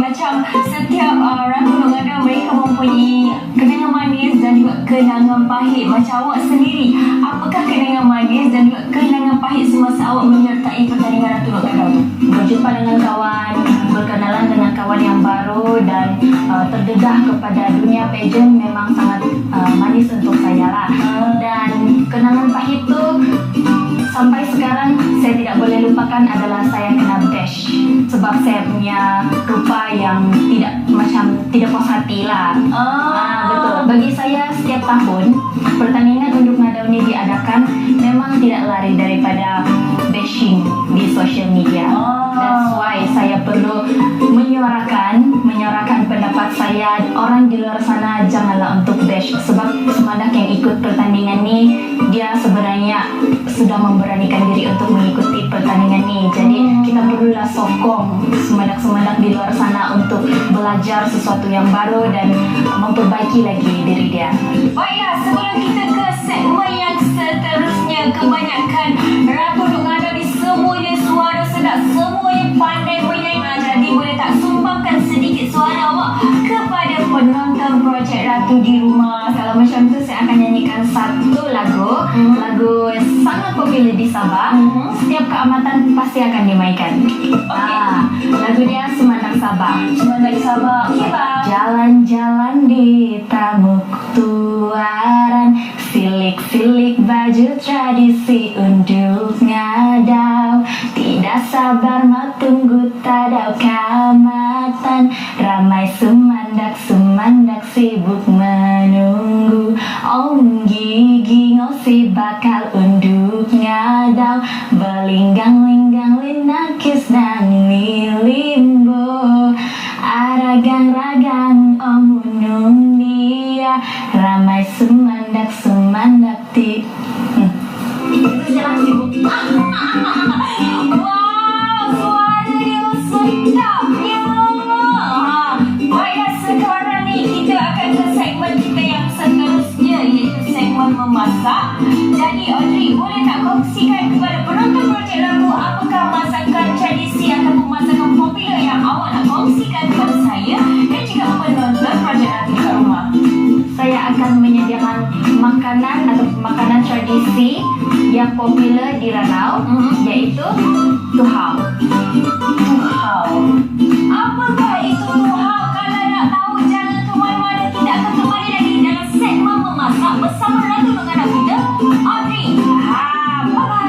macam setiap Ratu Nogada mereka mempunyai kenangan manis dan juga kenangan pahit. Macam awak sendiri, apakah kenangan manis dan juga kenangan pahit semasa awak menyertai pertandingan Ratu Nogada tu? Berjumpa dengan kawan, berkenalan dengan kawan yang baru dan terdedah kepada dunia pageant memang sangat manis untuk saya lah. Dan kenangan pahit tu sampai sekarang saya tidak boleh lupakan adalah saya kena bash sebab saya punya rupa yang tidak puas hati lah. Betul. Bagi saya setiap tahun pertandingan unjuk nadau ini diadakan memang tidak lari daripada bashing di social media. That's why saya perlu menyuarakan pendapat saya. Orang di luar sana janganlah untuk bash sebab semandak yang ikut pertandingan ni dia sebenarnya sudah memberanikan diri untuk mengikuti pertandingan ni. Jadi kita perlulah sokong semandak-semandak di luar sana untuk belajar sesuatu yang baru dan memperbaiki lagi diri dia. Baiklah, sebelum kita ke segmen yang seterusnya, kebanyakan Ratu Nogada ni semuanya suara sedap, semuanya pandai menyanyi. Jadi boleh tak sumbangkan sedikit suara awak kepada penonton Projek Ratu di rumah? Kalau macam tu saya akan nyanyikan satu lagu sangat popular di Sabah. Setiap keamatan pasti akan dimainkan. Lagu dia Semandang Sabah. Semandang Sabah. Okey, bang. Jalan-jalan di Tamuk Tuaran, silik-silik baju tradisi unduk ngadau, tidak sabar mau tunggu tadau kamatan, ramai semandak sibuk menunggu, om gigi ngosi bakal unduk ngadau, belinggang-linggang linakis nang lilimbo, aragang-ragang om unung dia, ramai semandak ti. Itu jalan sibuk. Wow, suara dia sedapnya. Baiklah, sekarang ni kita akan ke segmen kita yang seterusnya, iaitu segmen memasak. Jadi Audrey, boleh tak kongsikan kepada penonton Projek Ratu apakah masakan tradisi ataupun masakan popular yang awak nak kongsikan kepada saya dan juga penonton Projek Ratu kat rumah? Saya akan menyediakan makanan atau makanan tradisi yang popular di Ranau, yaitu tuhau. Apakah itu tuhau? Kalau nak tahu, jangan ke mana-mana, tidak akan kembali lagi dalam segmen memasak bersama Ratu Nogada kita, Audrey. Bye-bye.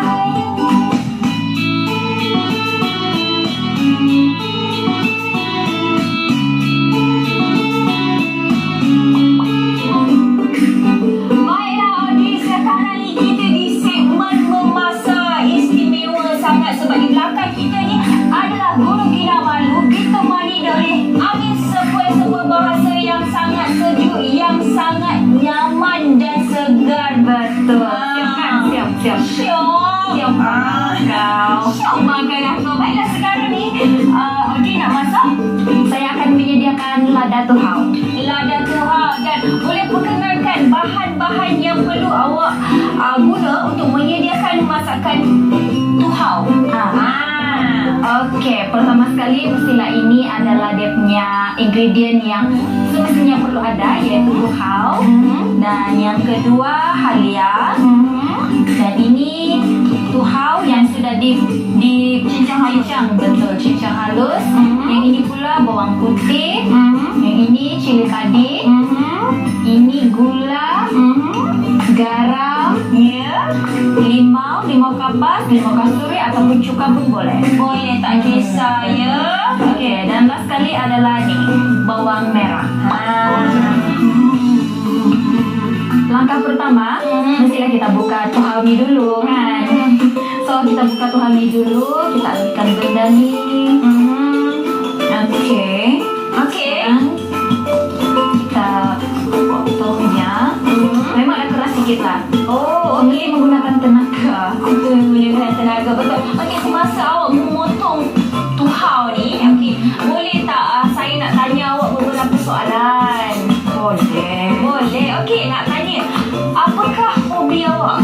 Baiklah Audrey, sekarang ni kita di segmen memasak. Istimewa sangat sebab di belakang kita ni adalah Gunung Kinabalu ditemani oleh angin sepoi-sepoi bahasa yang sangat sejuk, yang sangat nyaman dan segar. Betul. Siap. Syok makan aku. Baiklah, sekarang ni Audrey nak masak. Saya akan menyediakan lada tuhau. Lada tuhau, dan boleh perkenalkan bahan-bahan yang perlu awak guna untuk menyediakan masakan tuhau. Okey, pertama sekali mestilah ini adalah dia punya ingredient yang semestinya perlu ada, iaitu tuhau. Dan yang kedua halia. Dan ini tuhau yang sudah cincang, betul, cincang halus. Yang ini pula bawang putih. Yang ini cili padi. Ini gula, garam, limau kapas, limau kasturi ataupun cuka pun boleh. Boleh, tak kisah ya. Okey, dan last sekali adalah ni bawang merah. Langkah pertama, mestilah kita buka tuhau ni dulu kan. So kita buka tuhau ni dulu, kita alihkan benda ni. Okey. Kita potong dia. Memang keras sikit lah. Ini menggunakan tenaga. Itu menggunakan tenaga, betul. Okey, semasa awak memotong tuhau ni, boleh tak saya nak tanya awak beberapa soalan? Boleh. Okey, nak tanya, apakah hobi awak?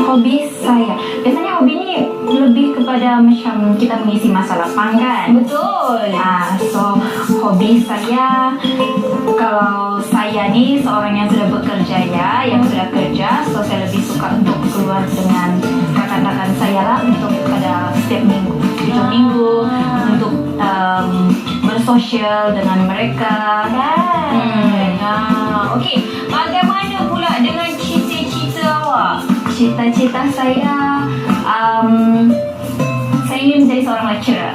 Hobi saya, biasanya hobi ni ni lebih kepada macam kita mengisi masa lapang kan. Betul. So hobi saya, kalau saya ni seorang yang sudah bekerja ya, yang sudah kerja, so saya lebih suka untuk keluar dengan rakan-rakan saya lah untuk pada setiap minggu, setiap minggu untuk bersosial dengan mereka. Okey, bagaimana pula dengan cita-cita awak? Cita-cita saya, saya ingin menjadi seorang lecturer.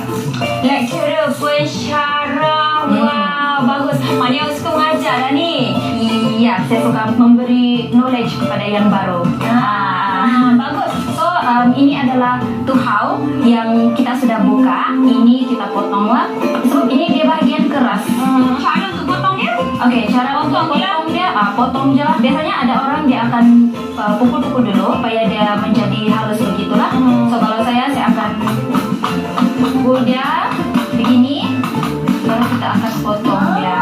Lecturer, pensyarah. Wow, bagus. Maknanya awak suka mengajar lah ni. Iya, saya suka memberi knowledge kepada yang baru. Bagus. So, ini adalah tuhau yang kita sudah buka. Ini kita potong lah. So, ini dia bahagian keras. Cara untuk potong dia? Okey, cara untuk potong dia, potong je lah. Biasanya ada orang dia akan pukul-pukul dulu supaya dia menjadi halus begitulah. So, kalau saya akan pukul dia begini, baru kita akan potong dia.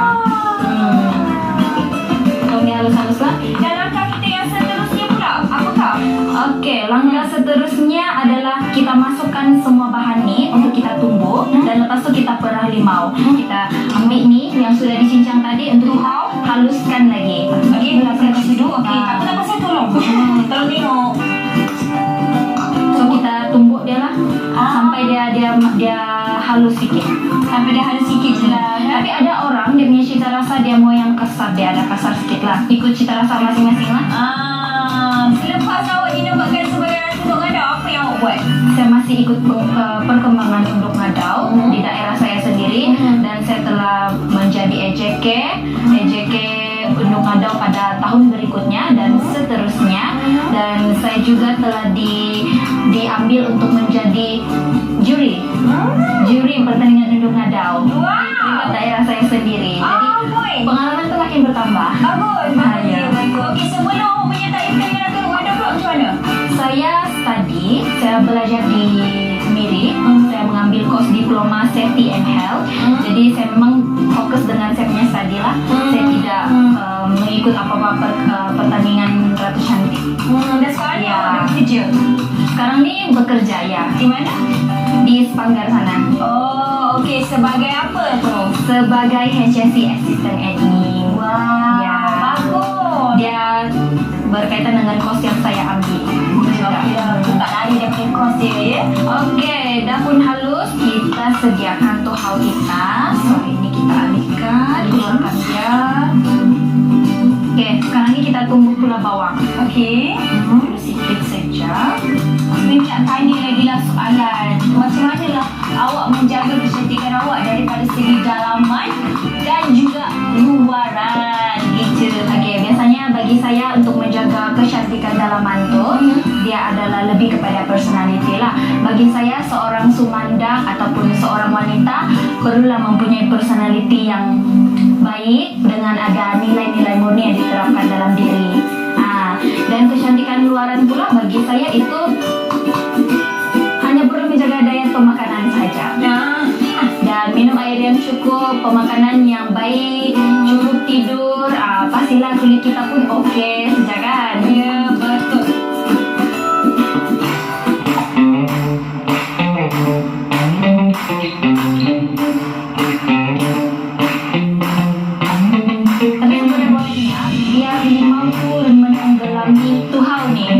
Potong dia halus-halus lah. Dan langkah kita yang seterusnya pula, apakah? Okey, langkah seterusnya adalah kita masukkan semua bahan ni untuk kita tumbuk dan lepas tu kita perah limau. Kita ambil ni yang sudah dicincang tadi untuk haluskan lagi. Okey, saya kasih dulu. Okey, tak apa saya tolong. Tolong tengok. So kita tumbuk dia lah sampai dia halus sikit. Sampai dia halus sikit je lah. Tapi ada orang dia punya cita rasa dia mau yang kasar, dia ada kasar sikit lah. Ikut cita rasa masing-masing lah. Selepas awak dinobatkan sebagai Ratu Undok Ngadau, apa yang awak buat? Saya masih ikut perkembangan Undok Ngadau di daerah saya sendiri dan saya telah menjadi EJK Undok Ngadau pada tahun berikutnya dan seterusnya, dan saya juga telah diambil untuk menjadi juri pertandingan Undok Ngadau di daerah saya sendiri. Jadi pengalaman itu makin bertambah. Bagus. Okey, sebelum awak menyertai pertandingan Ratu Undok Ngadau pula macam mana? Saya belajar di MIRI. Saya mengambil kos diploma Safety and Health. Jadi saya memang fokus dengan saya punya study lah. Saya tidak mengikut apa-apa pertandingan Ratu Cantik. Dan sekarang ni awak bekerja? Sekarang ni bekerja ya. Di mana? Di Spanggar sana. Oh, okey. Sebagai apa tu? Sebagai HSC Assistant Admin. Wow, Ya. bagus. Dia berkaitan dengan kos yang saya ambil. Okey lah, tu tak lari daripada kos dia ya. Okey, dah pun halus, kita sediakan tuhau kita. So, ini kita alihkan, keluarkan dia. Okey, sekarang ni kita tumbuk pula bawang. Okey. Sedikit saja. Saya nak tanya lagi lah soalan. Macam mana lah awak menjaga kecantikan awak daripada segi dalaman dan juga luaran gitu. Okey, biasanya bagi saya untuk menjaga kecantikan dalaman tu, dia adalah lebih kepada personality lah. Bagi saya seorang sumanda ataupun seorang wanita perlulah mempunyai personality yang baik dengan ada nilai-nilai murni yang diterapkan dalam diri. Dan kecantikan luaran pula bagi saya itu hanya perlu menjaga daya pemakanan saja. Dan minum air yang cukup, pemakanan yang baik, cukup tidur, pastilah kulit kita pun okey saja kan? Ya, betul. Tapi sebenarnya biar limau tu menenggelami tuhau ni.